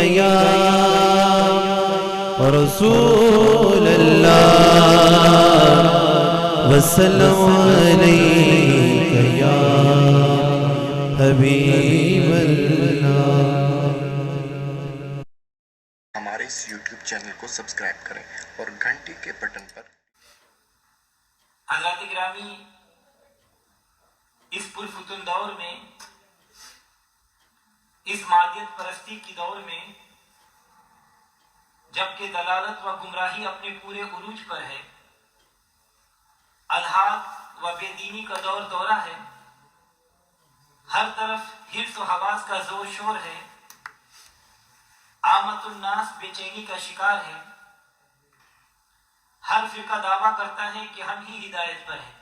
یا رسول اللہ وسلم علیک یا حبیب اللہ۔ ہمارے اس یوٹیوب چینل کو سبسکرائب کریں اور گھنٹی کے بٹن پر۔ حضرات گرامی، اس پرفتن دور میں، اس مادیت پرستی کی دور میں، جبکہ دلالت و گمراہی اپنے پورے عروج پر ہے، الحاد و بے دینی کا دور دورہ ہے، ہر طرف حرص و حواس کا زور شور ہے، عامت الناس بے چینی کا شکار ہے، ہر فرقہ دعویٰ کرتا ہے کہ ہم ہی ہدایت پر ہیں،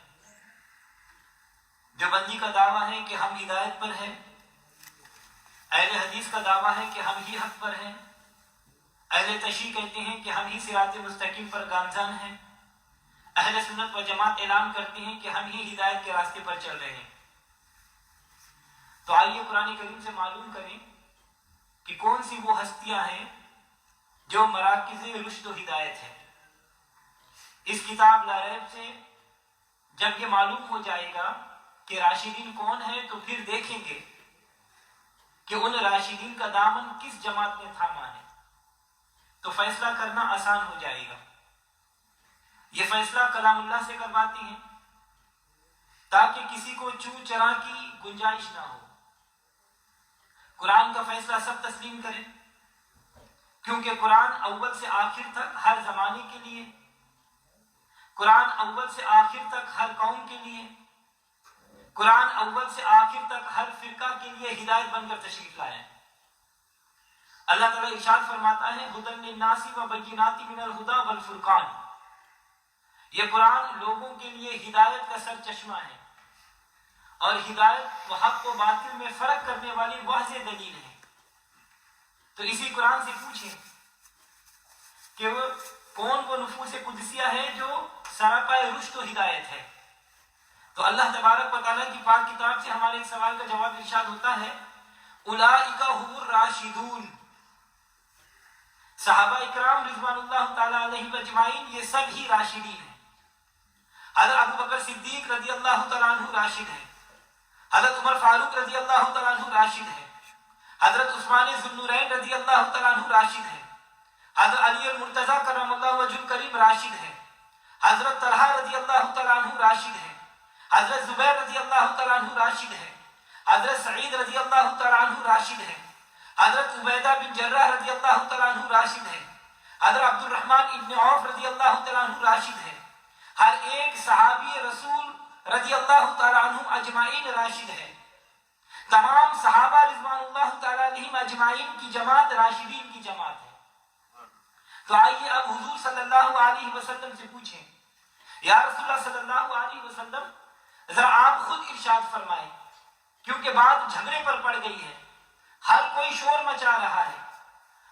دیوبندی کا دعویٰ ہے کہ ہم ہدایت پر ہیں، اہل حدیث کا دعویٰ ہے کہ ہم ہی حق پر ہیں، اہل تشیع کہتے ہیں کہ ہم ہی صراط مستقیم پر گامزن ہیں، اہل سنت و جماعت اعلان کرتے ہیں کہ ہم ہی ہدایت کے راستے پر چل رہے ہیں۔ تو آئیے قرآن کریم سے معلوم کریں کہ کون سی وہ ہستیاں ہیں جو مراکز رشد و ہدایت ہیں۔ اس کتاب لا ریب سے جب یہ معلوم ہو جائے گا کہ راشدین کون ہیں، تو پھر دیکھیں گے کہ ان راشدین کا دامن کس جماعت نے تھاما ہے، تو فیصلہ کرنا آسان ہو جائے گا۔ یہ فیصلہ کلام اللہ سے کرواتے ہیں تاکہ کسی کو چوں چرا کی گنجائش نہ ہو۔ قرآن کا فیصلہ سب تسلیم کریں، کیونکہ قرآن اول سے آخر تک ہر زمانے کے لیے، قرآن اول سے آخر تک ہر قوم کے لیے، قرآن اول سے آخر تک ہر فرقہ کے لیے ہدایت بن کر تشریف لائے ہیں۔ اللہ تعالیٰ ارشاد فرماتا ہے ھدی للناس وبینات من الھدی والفرقان، یہ قرآن لوگوں کے لیے ہدایت کا سر چشمہ ہے اور ہدایت و حق و باطل میں فرق کرنے والی واضح دلیل ہے۔ تو اسی قرآن سے پوچھیں کہ وہ کون وہ نفوس قدسیہ ہے جو سراپا رشد و ہدایت ہے۔ تو اللہ تبارک و تعالیٰ کی پاک کتاب سے ہمارے ایک سوال کا جواب ارشاد ہوتا ہے اولئک هم الراشدون، صحابہ اکرام رضوان اللہ تعالیٰ علیہم اجمعین یہ سب ہی راشدین ہیں۔ حضرت ابو بکر صدیق رضی اللہ تعالیٰ عنہ راشد ہے، حضرت عمر فاروق رضی اللہ تعالیٰ عنہ راشد ہے، حضرت عثمان ذو النورین رضی اللہ تعالیٰ عنہ راشد ہے، حضرت علی المرتضیٰ کرم اللہ وجہ الکریم راشد ہے، حضرت طلحہ رضی اللہ تعالیٰ عنہ راشد ہے، حضرت زبیر رضی اللہ تعالیٰ عنہ راشد ہے، حضرت سعید رضی اللہ تعالیٰ عنہ راشد ہے، حضرت عبیدہ بن جراح رضی اللہ تعالیٰ عنہ راشد ہے، حضرت عبد الرحمن ابن عوف رضی اللہ تعالیٰ عنہ راشد ہے۔ ہر ایک صحابی رسول رضی اللہ تعالیٰ عنہ اجمعین راشد ہے۔ تمام صحابہ رضوان اللہ تعالیٰ علیہم اجمعین کی جماعت راشدین کی جماعت ہے۔ تو آئیے اب حضور صلی اللہ علیہ وسلم سے پوچھیں یا رسول اللہ صلی اللہ علیہ وسلم ذرا آپ خود ارشاد فرمائیں، کیونکہ بات جھگڑے پر پڑ گئی ہے، ہر کوئی شور مچا رہا ہے،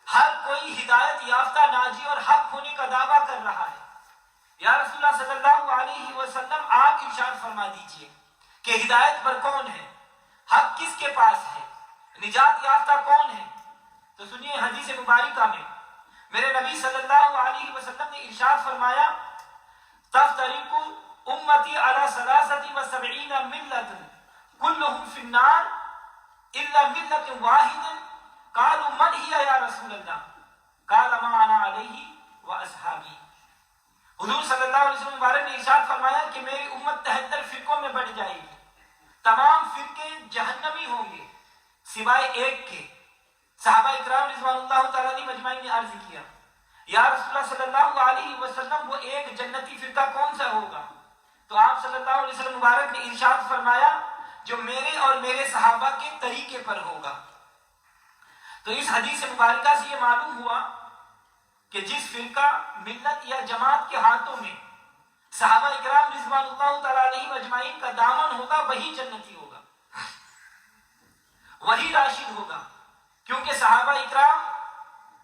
ہر کوئی ہدایت یافتہ ناجی اور حق ہونے کا دعویٰ کر رہا ہے۔ یا رسول اللہ صلی اللہ علیہ وسلم آپ ارشاد فرما دیجئے کہ ہدایت پر کون ہے، حق کس کے پاس ہے، نجات یافتہ کون ہے؟ تو سنیے حدیث مبارکہ میں میرے نبی صلی اللہ علیہ وسلم نے ارشاد فرمایا تفترق امتی علی 73 ملۃ کلہم فی النار الا ملۃ واحد قالوا من ہی یا رسول اللہ قال ما انا علیہ واصحابی۔ حضور صلی اللہ علیہ وسلم مبارک نے ارشاد فرمایا کہ میری امت 73 فرقوں میں بٹ جائے گی، تمام فرقے جہنمی ہوں گے سوائے ایک کے۔ صحابہ اکرام رضوان اللہ تعالیٰ علیہ مجمعین نے عرض کیا یا رسول اللہ صلی اللہ علیہ وسلم وہ ایک جنتی فرقہ کون سا ہوگا؟ تو آپ صلی اللہ علیہ وسلم مبارک نے ارشاد فرمایا جو میرے اور میرے صحابہ کے طریقے پر ہوگا۔ تو اس حدیث مبارکہ سے یہ معلوم ہوا کہ جس فرقہ ملت یا جماعت کے ہاتھوں میں صحابہ اکرام رضوان اللہ تعالیٰ علیہ اجمعین کا دامن ہوگا وہی جنتی ہوگا، وہی راشد ہوگا، کیونکہ صحابہ اکرام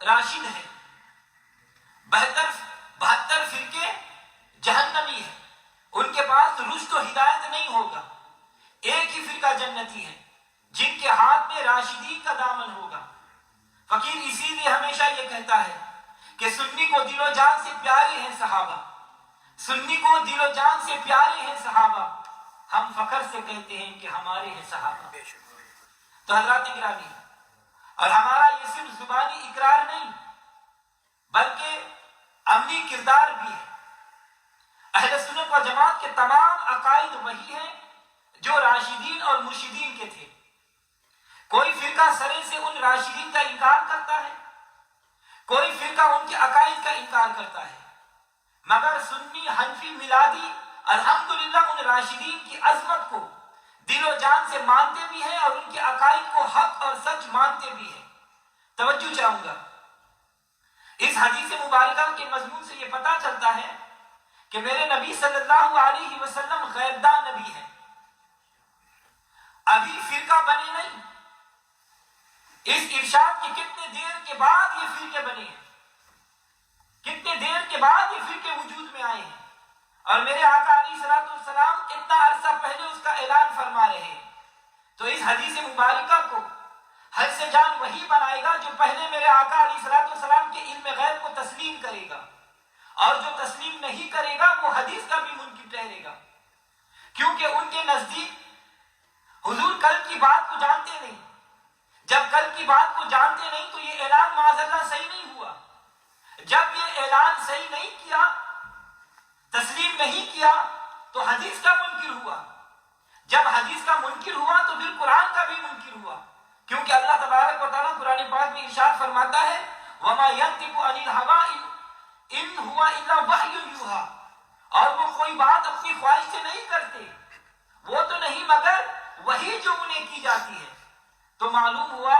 راشد ہیں۔ 72 فرقے جہنمی ہیں، ان کے پاس رشد و ہدایت نہیں ہوگا، ایک ہی فرقہ جنتی ہے جن کے ہاتھ میں راشدین کا دامن ہوگا۔ فقیر اسی لیے ہمیشہ یہ کہتا ہے کہ سنی کو دل و جان سے پیارے ہیں صحابہ، سنی کو دل و جان سے پیارے ہیں صحابہ، ہم فخر سے کہتے ہیں کہ ہمارے ہیں صحابہ۔ تو حضرات گرامی، اور ہمارا یہ صرف زبانی اقرار نہیں بلکہ عملی کردار بھی ہے۔ اہل سنت و جماعت کے تمام عقائد وہی ہیں جو راشدین اور مرشدین کے تھے۔ کوئی فرقہ سرے سے ان راشدین کا انکار کرتا ہے، کوئی فرقہ ان کے عقائد کا انکار کرتا ہے، مگر سنی حنفی میلادی الحمدللہ ان راشدین کی عظمت کو دل و جان سے مانتے بھی ہیں اور ان کے عقائد کو حق اور سچ مانتے بھی ہیں۔ توجہ چاہوں گا، اس حدیث مبارکہ کے مضمون سے یہ پتہ چلتا ہے کہ میرے نبی صلی اللہ علیہ وسلم غیبدان نبی ہیں، ابھی فرقہ بنے نہیں۔ اس ارشاد کے کتنے دیر کے بعد یہ فرقے بنے ہیں، کتنے دیر کے بعد یہ فرقے وجود میں آئے ہیں، اور میرے آقا علیہ الصلوۃ والسلام اتنا عرصہ پہلے اس کا اعلان فرما رہے ہیں۔ تو اس حدیث مبارکہ کو حد سے جان وہی بنائے گا جو پہلے میرے آقا علیہ الصلوۃ والسلام کے علم غیب کو تسلیم کرے گا، اور جو تسلیم نہیں کرے گا وہ حدیث کا بھی منکر ٹھہرے گا، کیونکہ ان کے نزدیک حضور کل کی بات کو جانتے نہیں۔ جب کل کی بات کو جانتے نہیں تو یہ اعلان معاذ اللہ صحیح نہیں ہوا۔ جب یہ اعلان صحیح نہیں کیا، تسلیم نہیں کیا، تو حدیث کا منکر ہوا۔ جب حدیث کا منکر ہوا تو پھر قرآن کا بھی منکر ہوا، کیونکہ اللہ تبارک و تعالیٰ قرآن پاک میں ارشاد فرماتا ہے وَمَا يَنطِقُ عَنِ الْهَوَىٰ إِنْ هُوَ إِلَّا وَحْيٌ يُوحَىٰ، اور وہ کوئی بات اپنی خواہش سے نہیں کرتے، وہ تو نہیں مگر وہی جو انہیں کی جاتی ہے۔ تو معلوم ہوا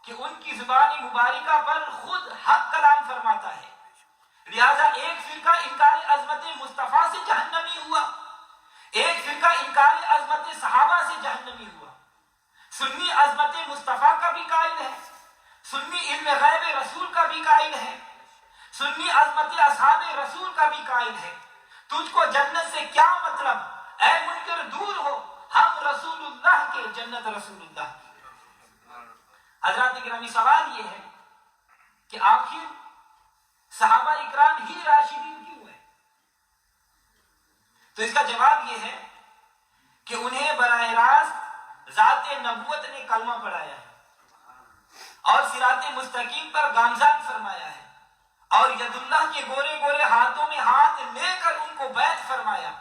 کہ ان کی زبانی مبارکہ پر خود حق کلام فرماتا ہے، لہذا ایک فرقہ انکار عظمت مصطفیٰ سے جہنمی ہوا، ایک فرقہ انکار عظمت صحابہ سے جہنمی ہوا۔ سنی عظمت مصطفیٰ کا بھی قائل ہے، سنی علم غیب رسول کا بھی قائل ہے، سنی عظمت اصحاب رسول کا بھی قائل ہے۔ تجھ کو جنت سے کیا مطلب، اے منکر دور ہو، ہم رسول اللہ کے، جنت رسول اللہ کی۔ حضرات گرامی، سوال یہ ہے کہ آخر صحابہ اکرام ہی راشدین کیوں ہیں؟ تو اس کا جواب یہ ہے کہ انہیں براہ راست ذات نبوت نے کلمہ پڑھایا ہے اور صراط مستقیم پر گامزن فرمایا ہے، اور ید اللہ کے گورے گورے ہاتھوں میں ہاتھ لے کر ان کو بیعت فرمایا،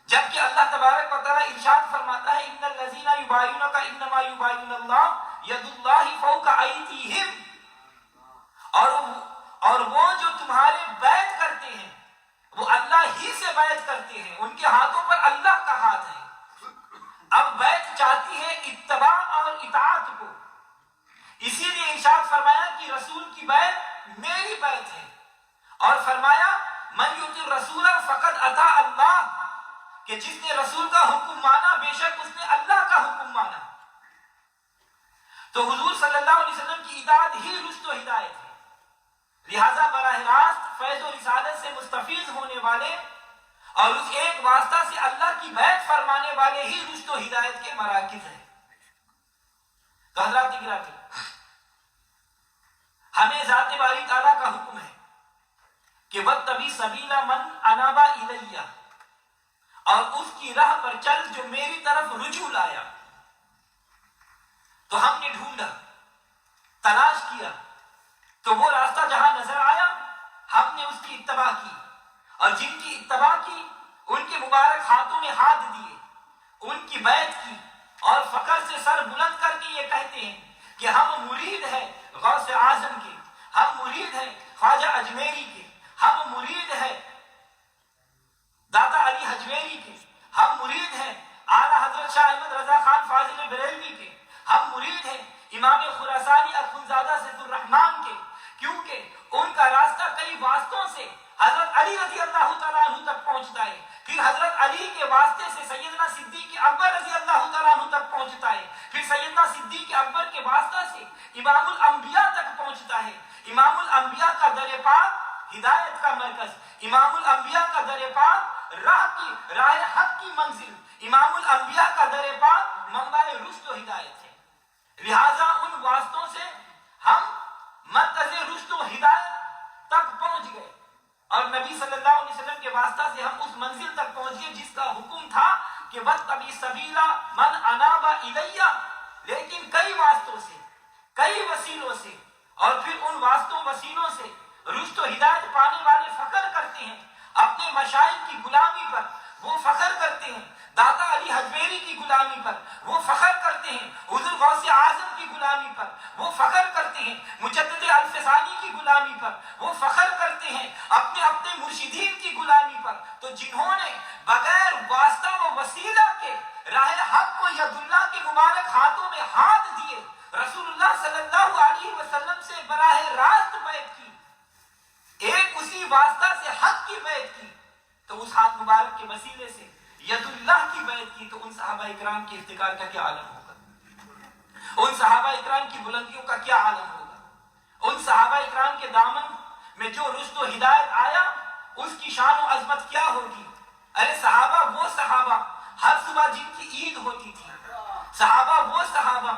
جبکہ اللہ تبارک و تعالیٰ ارشاد فرماتا ہے ان الذین یبایعونک انما یبایعون اللہ ید اللہ فوق ایدیہم، اور وہ جو تمہارے بیعت کرتے ہیں وہ اللہ ہی سے بیعت کرتے ہیں، ان کے ہاتھوں پر اللہ کا ہاتھ ہے۔ اب بیعت چاہتی ہے اتباع اور اطاعت کو، اسی لیے ارشاد فرمایا کہ رسول کی بیعت میری بیعت ہے، اور فرمایا من یطع الرسول فقد اطاع اللہ، کہ جس نے رسول کا حکم مانا بے شک اس نے اللہ کا حکم مانا۔ تو حضور صلی اللہ علیہ وسلم کی اطاعت ہی رشد و ہدایت ہے، لہذا براہ راست فیض و رسالت سے مستفیض ہونے والے اور اس ایک واسطہ سے اللہ کی بیعت فرمانے والے ہی رشد و ہدایت کے مراکز ہیں۔ تو حضرات گرامی، ہمیں ذات باری تعالیٰ کا حکم ہے کہ وَاتَّبِعْ سَبِيلَ مَنْ أَنَابَ إِلَيَّ، اور اس کی راہ پر چل جو میری طرف رجوع لایا۔ تو ہم نے ڈھونڈا، تلاش کیا، تو وہ راستہ جہاں نظر آیا ہم نے اس کی اتباع کی، اور جن کی اتباع کی ان کے مبارک ہاتھوں میں ہاتھ دیے، ان کی بیعت کی، اور فخر سے سر بلند کر کے یہ کہتے ہیں کہ ہم مرید ہیں غوث اعظم کے، ہم مرید ہیں خواجہ اجمیری کے، ہم مرید ہیں داتا علی حجویری کے، ہم مرید ہیں اعلیٰ حضرت شاہ احمد رضا خان فاضل بریلوی کے، ہم مرید ہیں امام خراسانی اخندزادہ سید الرحمن کے، کیونکہ ان کا راستہ کئی واسطوں سے حضرت علی رضی اللہ تعالیٰ عنہ تک پہنچتا ہے، پھر حضرت علی کے واسطے سے سیدنا صدیق اکبر رضی اللہ تعالیٰ عنہ تک پہنچتا ہے، پھر سیدنا صدیق اکبر کے واسطہ سے امام الانبیاء تک پہنچتا ہے۔ امام الانبیاء کا در پاک ہدایت کا مرکز، امام الانبیاء کا در پاک راہ حق کی منزل، امام الانبیاء کا در پاک منبع رشد و ہدایت ہے۔ لہٰذا ان واسطوں سے ہم مجھے جس کا حکم تھا کہ وَاتَّبِعْ سَبِيلَ مَنْ أَنَابَ إِلَيَّ، لیکن کئی واسطوں سے، کئی وسیلوں سے، اور پھر ان واسطوں وسیلوں سے رشد و ہدایت پانے والے فخر کرتے ہیں اپنے مشائخ کی غلامی پر، وہ فخر کرتے ہیں داتا علی حجویری کی غلامی پر، وہ فخر کرتے ہیں حضور غوث اعظم کی غلامی پر، وہ فخر کرتے ہیں مجدد الفسانی کی غلامی پر، وہ فخر کرتے ہیں اپنے اپنے مرشدین کی غلامی پر۔ تو جنہوں نے بغیر واسطہ و وسیلہ کے راہ حق کو ید اللہ کے مبارک ہاتھوں میں ہاتھ دیے، رسول اللہ صلی اللہ علیہ وسلم سے براہ راست بیعت کی، ایک اسی واسطہ سے حق کی بیعت کی، تو اس ہاتھ مبارک کے وسیلے سے ید اللہ کی بیعت کی، تو ان صحابہ اکرام کے افتخار کا کیا عالم ہوگا، ان صحابہ اکرام کی بلندیوں کا کیا عالم ہوگا، ان صحابہ اکرام کے دامن میں جو رشد و ہدایت آیا اس کی شان و عظمت کیا ہوگی۔ ارے صحابہ وہ صحابہ ہر صبح جن کی عید ہوتی تھی، صحابہ وہ صحابہ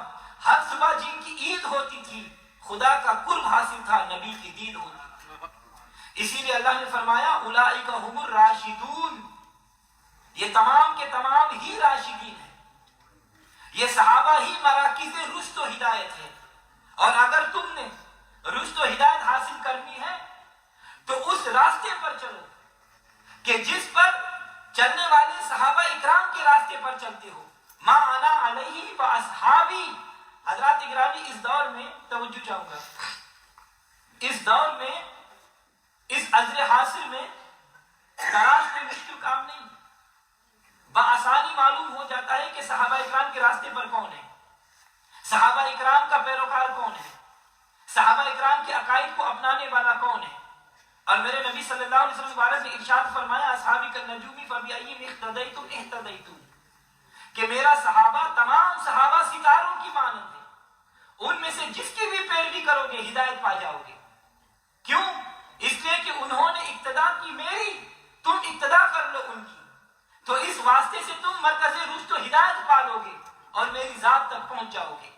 ہر صبح جن کی عید ہوتی تھی، خدا کا قرب حاصل تھا، نبی کی دید ہوتی تھی۔ اسی لیے اللہ نے فرمایا اولئک هم الراشدون، یہ تمام کے تمام ہی راشدین ہیں، یہ صحابہ ہی مراکز رشد و ہدایت ہے۔ اور اگر تم نے رشد و ہدایت حاصل کرنی ہے تو اس راستے پر چلو کہ جس پر چلنے والے صحابہ اکرام کے راستے پر چلتے ہو، ما انا علیہ و اصحابی۔ حضرات اکرامی، اس دور میں توجہ چاہوں گا، اس دور میں، اس عذر حاصل میں تلاش میں مشکل کام نہیں، بآسانی معلوم ہو جاتا ہے کہ صحابہ اکرام کے راستے پر کون ہے، صحابہ اکرام کا پیروکار کون ہے، صحابہ اکرام کے عقائد کو اپنانے والا کون ہے۔ اور میرے نبی صلی اللہ علیہ وسلم مبارک نے ارشاد فرمایا اصحابی کالنجوم فبأیہم اقتدیتم اہتدیتم، کہ میرا صحابہ تمام صحابہ ستاروں کی مانند ہے، ان میں سے جس کی بھی پیروی کرو گے ہدایت پا جاؤ گے۔ کیوں؟ اس لیے کہ انہوں نے اقتدا کی میری، تم اقتدا کر لو ان کی، تو اس واسطے سے تم مرکز رشد و ہدایت پالو گے اور میری ذات تک پہنچ جاؤ گے۔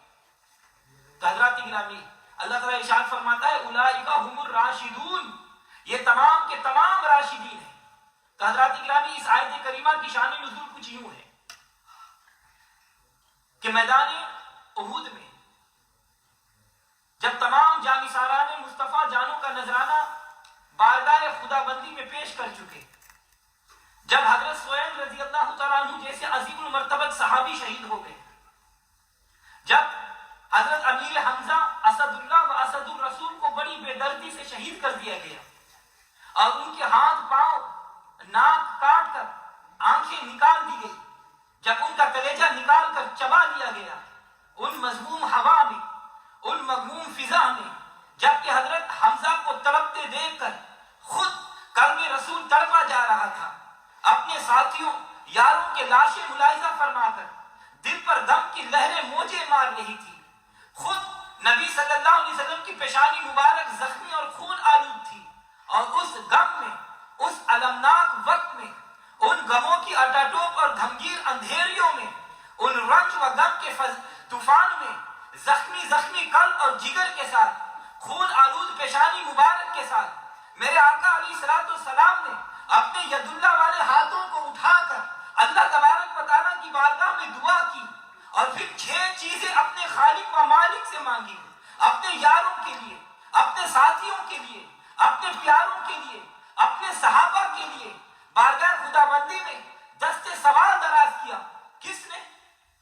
تو حضرات گرامی، اللہ تعالیٰ ارشاد فرماتا ہے اولئک هم الراشدون، یہ تمام کے تمام راشدین ہیں۔ تو حضرات گرامی، اس آیت کریمہ کی شان نزول کچھ یوں ہے کہ میدان احد میں جب تمام جانثاران مصطفیٰ جانوں کا نذرانہ بارگاہ خدا بندی میں پیش کر چکے، جب حضرت سہیل رضی اللہ تعالیٰ عنہ جیسے عظیم المرتبت صحابی شہید ہو گئے، جب حضرت امیر حمزہ اسد اللہ و اسد الرسول کو بڑی بے دردی سے شہید کر دیا گیا اور ان کے ہاتھ پاؤں ناک کاٹ کر آنکھیں نکال دی گئی، جب ان کا کلیجہ نکال کر چبا لیا گیا، ان مذموم ہوا میں، ان مغموم فضا میں، جبکہ حضرت حمزہ کو تڑپتے دیکھ کر خود قلب رسول تڑپا جا رہا تھا، اپنے ساتھیوں یاروں کے لاشیں ملاحظہ فرما کر دل پر غم کی لہریں موجیں مار رہی تھی، خود نبی صلی اللہ علیہ وسلم کی پیشانی مبارک زخمی اور خون آلود تھی، اور اس غم میں، اس المناک وقت میں، ان غموں کی اٹاٹوپ اور گھمگیر اندھیریوں میں، ان رنج و غم کے طوفان میں، زخمی قلب اور جگر کے ساتھ، خون آلود پیشانی مبارک کے ساتھ، میرے آقا علیہ الصلوۃ والسلام نے اپنے ید اللہ والے ہاتھوں کو اٹھا کر اللہ تبارک و تعالیٰ کی بارگاہ میں دعا کی، اور پھر 6 چیزیں اپنے خالق و مالک سے مانگی، اپنے یاروں کے لیے، اپنے ساتھیوں کے لیے، اپنے پیاروں کے لیے، اپنے صحابہ کے لیے، بارگاہ خدا بندی میں دست سوال دراز کیا۔ کس نے؟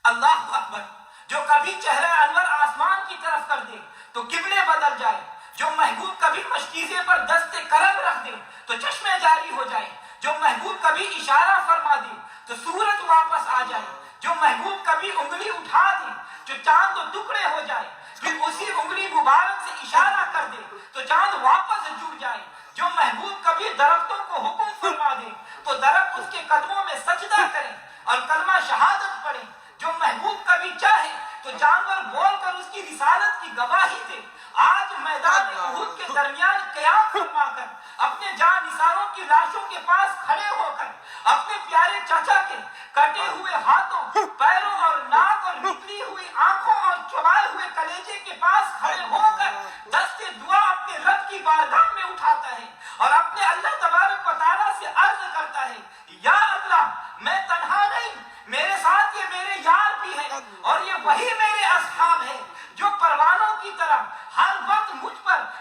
اللہ اکبر، جو کبھی چہرہ انور آسمان کی طرف کر دے تو قبلے بدل جائے، جو محبوب کبھی مشکیزے پر دست کرم رکھ دے تو چشمے جاری ہو جائے، جو محبوب کبھی اشارہ فرما دے تو سورج واپس آ جائے، جو محبوب کبھی انگلی اٹھا دے جو چاند و ٹکڑے ہو جائے، پھر اسی انگلی مبارک سے اشارہ کر دے تو چاند واپس جڑ جائے، جو محبوب کبھی درختوں کو حکم فرما دے تو درخت اس کے قدموں میں سجدہ کریں اور کلمہ شہادت پڑھیں، جو محبوب کبھی چاہے تو جانور بول کر اس کی رسالت کی گواہی دے۔ آج میدان احد کے درمیان قیام فرما کر اپنے جان نثاروں کی لاشوں کے پاس کھڑے ہو کر اپنے پیارے چچا کے کٹے ہوئے ہاتھوں، پیروں اور ناک اور نکلی ہوئی آنکھوں اور چبائے ہوئے کلیجے کے پاس کھڑے ہو کر دست دعا اپنے رب کی بارگاہ میں اٹھاتا ہے اور اپنے اللہ تبارک و تعالیٰ سے عرض کرتا ہے یا اللہ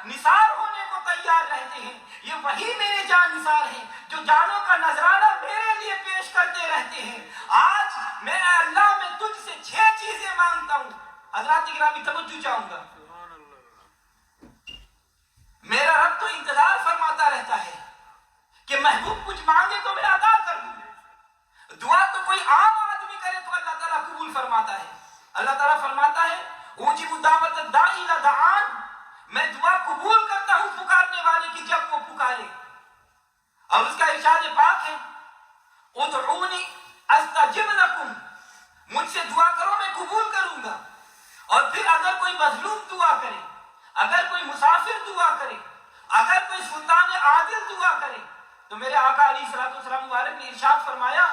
نثار ہونے کو تیار رہتے ہیں. یہ وہی میرے جان نثار ہیں جو جانوں کا نذرانہ میرے لیے پیش کرتے رہتے ہیں. آج میں اللہ میں تجھ سے 6 چیزیں مانگتا ہوں. حضرات گرامی توجہ چاہوں گا. میرا رب تو انتظار فرماتا رہتا ہے کہ محبوب کچھ مانگے تو میں عطا کر دوں. دعا تو کوئی عام آدمی کرے تو اللہ تعالیٰ قبول فرماتا ہے. اللہ تعالیٰ فرماتا ہے اجیب دعوت الداعی اذا دعان، میں دعا قبول کرتا ہوں پکارنے والے کی جب وہ پکارے. اور اس کا ارشاد پاک ہے ادعونی استجب لکم، مجھ سے دعا کرو میں قبول کروں گا. اور پھر اگر کوئی مظلوم دعا کرے، اگر کوئی مسافر دعا کرے، اگر کوئی سلطان عادل دعا کرے، تو میرے آقا علیہ الصلوۃ والسلام مبارک نے ارشاد فرمایا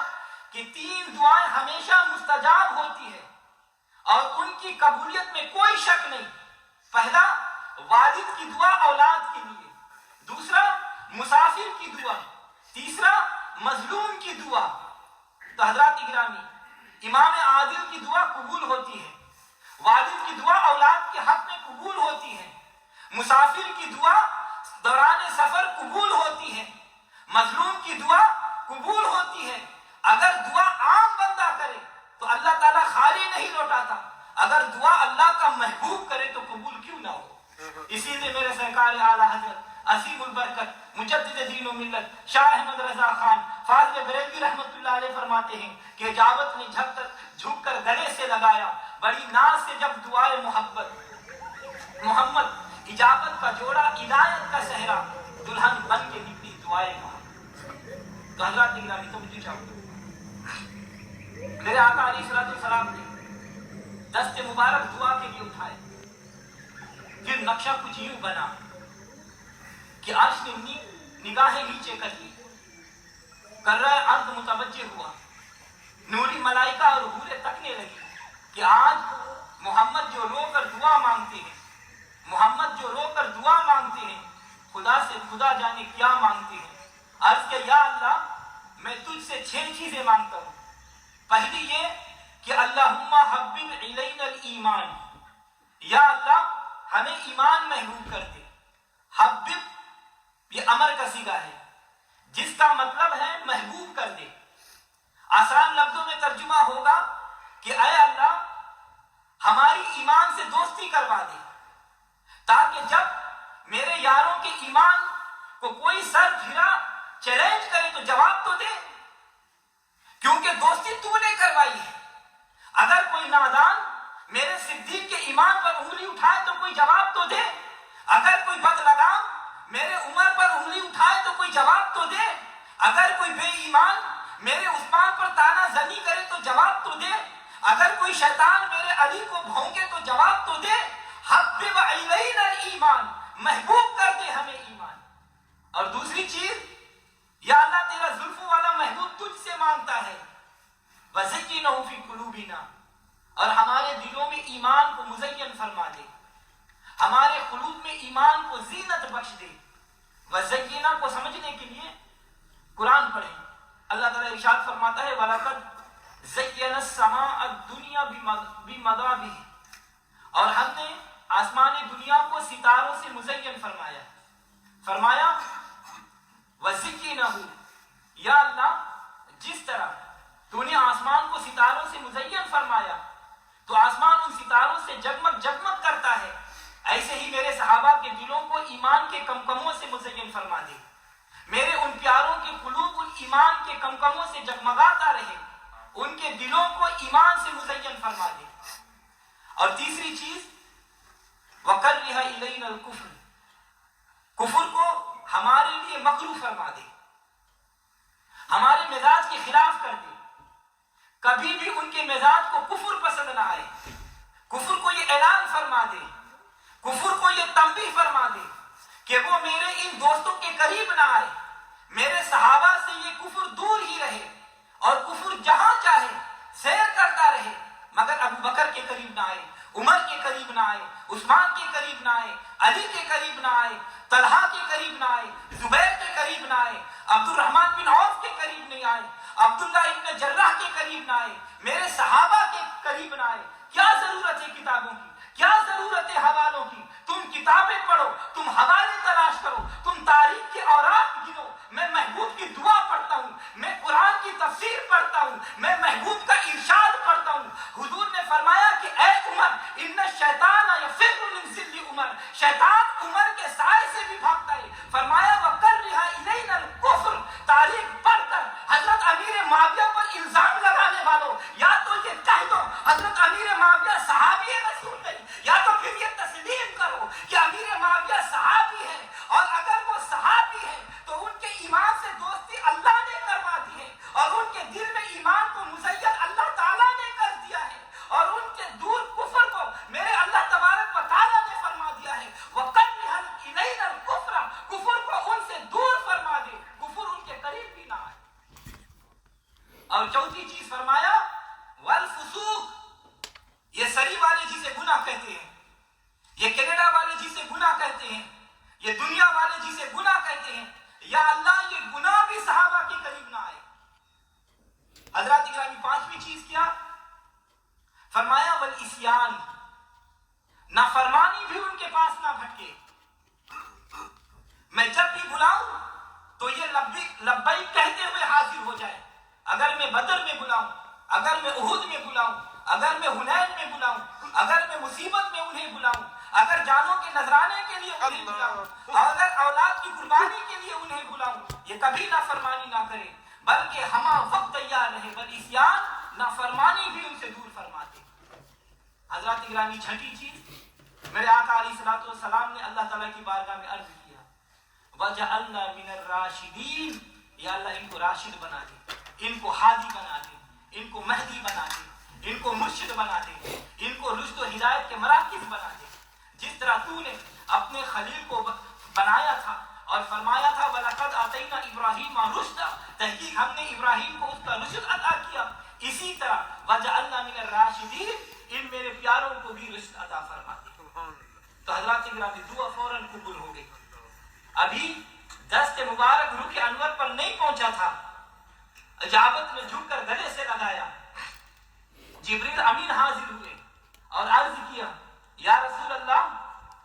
کہ 3 دعائیں ہمیشہ مستجاب ہوتی ہے اور ان کی قبولیت میں کوئی شک نہیں. پہلا والد کی دعا اولاد کے لیے، دوسرا مسافر کی دعا، تیسرا مظلوم کی دعا. تو حضرات گرامی امام عادل کی دعا قبول ہوتی ہے، والد کی دعا اولاد کے حق میں قبول ہوتی ہے، مسافر کی دعا دوران سفر قبول ہوتی ہے، مظلوم کی دعا قبول ہوتی ہے. اگر دعا عام بندہ کرے تو اللہ تعالیٰ خالی نہیں لوٹاتا، اگر دعا اللہ کا محبوب کرے تو قبول کیوں نہ ہو. اسی لیے میرے سرکار اعلیٰ حضرت عظیم البرکت مجدد دین و ملت شاہ احمد رضا خان فاضل بریلوی رحمت اللہ علیہ فرماتے ہیں کہ اجابت نے جھک کر گلے سے لگایا، بڑی ناز سے جب دعائے محمد اجابت کا جوڑا عنایت کا صحرا دلہن بن کے نکلی دعائے محمد. تو حضرات گرامی توجہ چاہوں گا. میرے آقا علیہ الصلوۃ والسلام نے دست مبارک دعا کے لیے اٹھائے، پھر نقشہ کچھ یوں بنا کہ عرش نے نگاہیں نیچے کر لی، کرۂ ارض متوجہ ہوا، نوری ملائکہ اور حوریں تکنے لگی کہ آج محمد جو رو کر دعا مانگتے ہیں، محمد جو رو کر دعا مانگتے ہیں، خدا سے خدا جانے کیا مانگتے ہیں. عرض کہ یا اللہ میں تجھ سے 6 چیزیں مانگتا ہوں. پہلی یہ کہ اللہم حبب الینا الایمان، یا اللہ ہمیں ایمان محبوب کر دے. حبب یہ امر کا صیغہ ہے جس کا مطلب ہے محبوب کر دے. آسان لفظوں میں ترجمہ ہوگا کہ اے اللہ ہماری ایمان سے دوستی کروا دے، تاکہ جب میرے یاروں کے ایمان کو کوئی سر پھرا چیلنج کرے تو جواب تو دے، کیونکہ دوستی تو نے کروائی ہے. اگر کوئی نادان میرے صدیق کے ایمان پر انگلی اٹھائے تو کوئی جواب تو دے، اگر کوئی بدلگام میرے عمر پر انگلی اٹھائے تو کوئی جواب تو دے، اگر کوئی بے ایمان میرے عثمان پر تانا زنی کرے تو جواب تو دے، اگر کوئی شیطان میرے علی کو بھونکے تو جواب تو دے. حبب الینا الایمان، محبوب کر دے ہمیں ایمان. اور دوسری چیز یا اللہ تیرا زلفوں والا محبوب تجھ سے مانگتا ہے وَزَيِّنَهُ فِي قُلُوبِنَا، اور ہمارے دلوں میں ایمان کو مزین فرما دے، ہمارے قلوب میں ایمان کو زینت بخش دے. وَزَيِّنَا کو سمجھنے کے لیے قرآن پڑھیں. اللہ تعالیٰ ارشاد فرماتا ہے وَلَقَدْ زَيَّنَا السَّمَاءَ الدُّنْيَا بِمَصَابِيحَ، اور ہم نے آسمان دنیا کو ستاروں سے مزین فرمایا. فرمایا وَزَيِّنَهُ، یا اللہ جس طرح تو نے آسمان کو ستاروں سے مزین فرمایا تو آسمان ان ستاروں سے جگمگ جگمگ کرتا ہے، ایسے ہی میرے صحابہ کے دلوں کو ایمان کے کمکموں سے مزین فرما دے. میرے ان پیاروں کے قلوب ان ایمان کے کمکموں سے جگمگاتا رہے، ان کے دلوں کو ایمان سے مزین فرما دے. اور تیسری چیز وَكَرِّهَ إِلَيْنَا الْكُفْرَ، کفر کو ہمارے لیے مکروہ فرما دے، ہمارے مزاج کے خلاف کر دے. کبھی بھی ان کے مزاج کو کفر پسند نہ آئے، کفر کو یہ اعلان فرما دے، کفر کو یہ تنبیہ فرما دے کہ وہ میرے ان دوستوں کے قریب نہ آئے، میرے صحابہ سے یہ کفر دور ہی رہے، اور کفر جہاں چاہے سیر کرتا رہے، مگر ابو بکر کے قریب نہ آئے، عمر کے قریب نہ آئے، عثمان کے قریب نہ آئے، علی کے قریب نہ آئے، طلحہ کے قریب نہ آئے، زبیر کے قریب نہ آئے، عبد الرحمن بن عوف کے قریب نہیں آئے، عبداللہ ابن جراح کے قریب نہ آئے، میرے صحابہ کے قریب نہ آئے. کیا ضرورت ہے کتابوں کی، کیا ضرورت ہے حوالوں کی؟ تم کتابیں پڑھو، تم میں بدر میں بلاؤں، اگر میں احد میں بلاؤں، اگر میں حنین میں بلاؤں، اگر میں مصیبت میں انہیں بلاؤں، اگر جانوں کے نذرانے کے لیے انہیں بلاؤں، اگر اولاد کی قربانی کے لیے انہیں بلاؤں، یہ کبھی نافرمانی نہ کرے بلکہ ہمہ وقت تیار رہے، بالعصیان نافرمانی بھی ان سے دور فرماتے۔ حضرات گرامی، چھٹی چیز میرے آقا علیہ الصلوۃ والسلام نے اللہ تعالیٰ کی بارگاہ میں عرض کیا، وَجَعَلْنَا مِنَ الرَّاشِدِينَ، یا اللہ ان کو راشد بنا دے، ان کو ہادی بنا دے، ان کو مہدی بنا دے، ان کو مرشد بنا دے، ان کو رشد و ہدایت کے مراکز بنا دے، جس طرح تو نے اپنے خلیل کو بنایا تھا اور فرمایا تھا وَلَقَدْ آتَيْنَا إِبْرَاهِيمَ رُشْدًا، تحقیق ہم نے ابراہیم کو اس کا رشد عطا کیا، اسی طرح وَجَعَلْنَا مِنَ الرَّاشِدِينَ، ان میرے پیاروں کو بھی رشد عطا فرما دے۔ تو حضرات گرامی، دعا فوراً قبول ہو گئی۔ ابھی دست مبارک رخ انور پر نہیں پہنچا تھا، اجابت میں جھک کر گلے سے لگایا، جبریل امین حاضر ہوئے اور عرض کیا، یا رسول اللہ،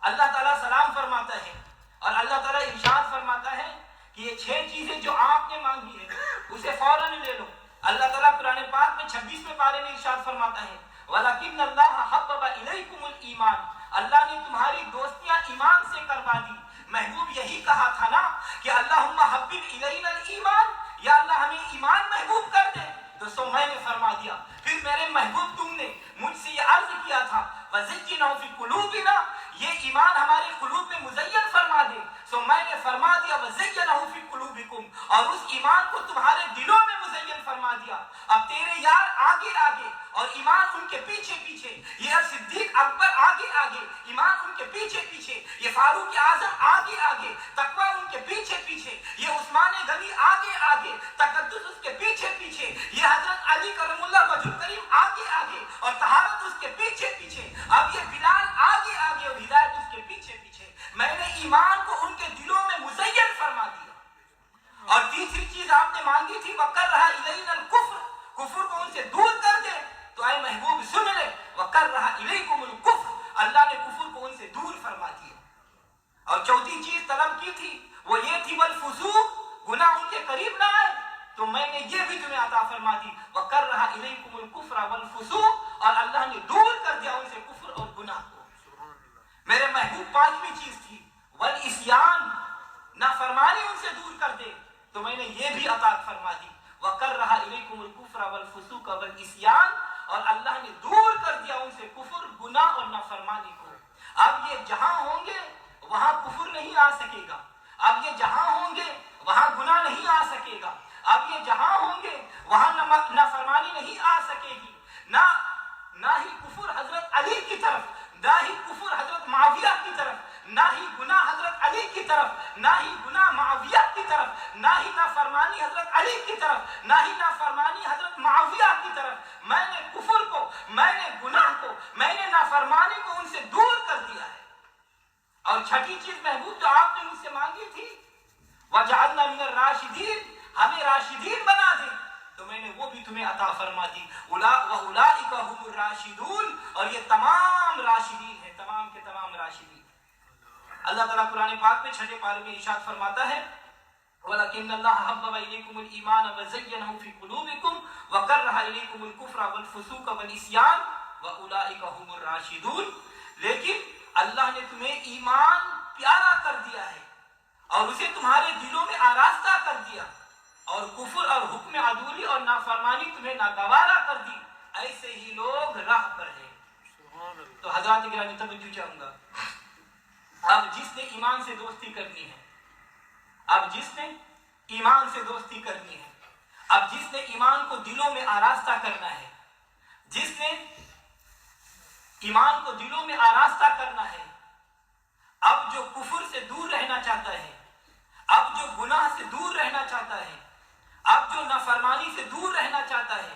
اللہ تعالیٰ سلام فرماتا ہے اور اللہ تعالیٰ ارشاد فرماتا ہے کہ یہ 6 چیزیں جو آپ نے مانگی ہیں اسے فوراً لے لو۔ اللہ تعالیٰ قرآن پاک میں 26ویں پارے میں ارشاد فرماتا ہے وَلَكِنَّ اللَّهَ حَبَّبَ إِلَيْكُمُ الْإِيمَانَ، اللہ نے تمہاری دوستیاں ایمان سے کروا دی۔ محبوب یہی کہا تھا نا کہ اللہم حبب الینا الایمان، یا اللہ ہمیں ایمان محبوب کر دے، تو سو میں نے فرما دیا۔ پھر میرے محبوب تم نے مجھ سے یہ عرض کیا تھا وَزَيِّنْهُ فِي قُلُوبِنَا، یہ ایمان ہمارے قلوب میں مزین فرما دے، سو میں نے فرما دیا وَزَيَّنَهُ فِي قُلُوبِكُمْ، اور اس ایمان کو تمہارے دلوں میں مزین فرما دیا۔ اب تیرے یار آگے آگے اور ایمان ان کے پیچھے پیچھے، یہ صدیق اکبر آگے آگے، ایمان ان کے پیچھے پیچھے، یہ فاروق اعظم آگے آگے، تقویٰ ان کے پیچھے پیچھے، یہ عثمان غنی آگے آگے، تقدس اس کے پیچھے پیچھے، یہ حضرت علی کرم اللہ وجہ کریم آگے آگے اور طہارت اس کے پیچھے پیچھے، اب یہ بلال آگے آگے اور ہدایت اس کے پیچھے پیچھے۔ میں نے ایمان کو ان کے دلوں میں مزین فرما دیا۔ اور تیسری چیز آپ نے مانگی تھی وَقَرَّهَ إِلَيْنَا الْكُفْرَ، کفر کو ان سے دور کر دے، تو اے محبوب سن لے وَقَرَّهَ إِلَيْكُمُ الْكُفْرَ، اللہ نے کفر کو ان سے دور فرما دیا۔ اور چوتھی چیز طلب کی تھی وہ یہ تھی وَالْفُسُوقُ، گناہ ان کے قریب نہ آئے، تو میں نے یہ بھی تمہیں عطا فرما دی وَقَرَّهَ إِلَيْكُمُ الْكُفْرَ وَالْفُسُوقُ، اور اللہ نے دور کر دیا ان سے کفر اور گناہ کو۔ میرے محبوب پانچویں چیز تھی وَالْعِصْيَانُ، نافرمانی ان سے دور کر دے، تو میں نے یہ بھی عطا فرما دی وَقَرَّهَ إِلَيْكُمُ الْكُفْرَ وَالْفُسُوقَ وَالْعِصْيَانُ، اور اللہ نے دور کر دیا ان سے کفر، گناہ اور نافرمانی کو۔ اب یہ جہاں ہوں گے وہاں کفر نہیں آ سکے گا، اب یہ جہاں ہوں گے وہاں گناہ نہیں آ سکے گا، اب یہ جہاں ہوں گے وہاں نافرمانی نہیں آ سکے گی، نہ ہی کفر حضرت علی کی طرف، نہ ہی کفر حضرت معاویہ کی طرف، نہ ہی گناہ حضرت علی کی طرف، نہ ہی گناہ معاویہ کی طرف، نہ ہی نافرمانی حضرت علی کی طرف، نہ ہی نافرمانی حضرت معاویہ کی طرف۔ میں نے کفر کو، میں نے گناہ کو، میں نے نافرمانی کو ان سے دور کر دیا ہے۔ اور چھٹی چیز محبوب جو آپ نے مجھ سے مانگی تھی وَجَعَلْنَا مِنَ الرَّاشِدِينَ، ہمیں راشدین بنا دے، تو میں نے وہ بھی تمہیں عطا فرما دی وَأُولَٰئِكَ هُمُ الرَّاشِدُونَ، اور یہ تمام راشدین ہیں، تمام کے تمام راشدین۔ اللہ تعالیٰ قرآن پاک میں 6 پارے میں ارشاد فرماتا ہے وَلَكِنَّ اللَّهَ حَبَّبَ إِلَيْكُمُ الْإِيمَانَ وَزَيَّنَهُ فِي قُلُوبِكُمْ وَكَرَّهَ إِلَيْكُمُ الْكُفْرَ وَالْفُسُوقَ وَالْعِصْيَانَ وَأُولَٰئِكَ هُمُ الرَّاشِدُونَ، لیکن اللہ نے تمہیں ایمان پیارا کر دیا ہے اور اسے تمہارے دلوں میں آراستہ کر دیا، اور کفر اور حکم عدولی اور نافرمانی تمہیں ناگوارا کر دی، ایسے ہی لوگ راہ پر ہیں۔ تو حضرات گرامی توجہ چاہوں گا، اب جس نے ایمان سے دوستی کرنی ہے، اب جس نے ایمان سے دوستی کرنی ہے، اب جس نے ایمان کو دلوں میں آراستہ کرنا ہے، جس نے ایمان کو دلوں میں آراستہ کرنا ہے، اب جو کفر سے دور رہنا چاہتا ہے، اب جو گناہ سے دور رہنا چاہتا ہے، اب جو نافرمانی سے دور رہنا چاہتا ہے،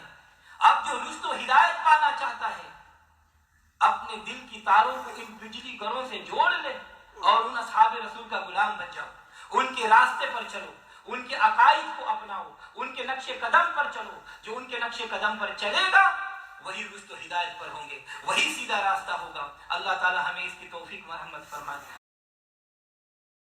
اب جو رشد و ہدایت پانا چاہتا ہے، اپنے دل کی تاروں کو ان بجلی گھروں سے جوڑ لے اور ان اصحاب رسول کا غلام بن جاؤ، ان کے راستے پر چلو، ان کے عقائد کو اپناؤ، ان کے نقش قدم پر چلو۔ جو ان کے نقش قدم پر چلے گا وہی رشد و ہدایت پر ہوں گے، وہی سیدھا راستہ ہوگا۔ اللہ تعالی ہمیں اس کی توفیق مرحمت فرمائے۔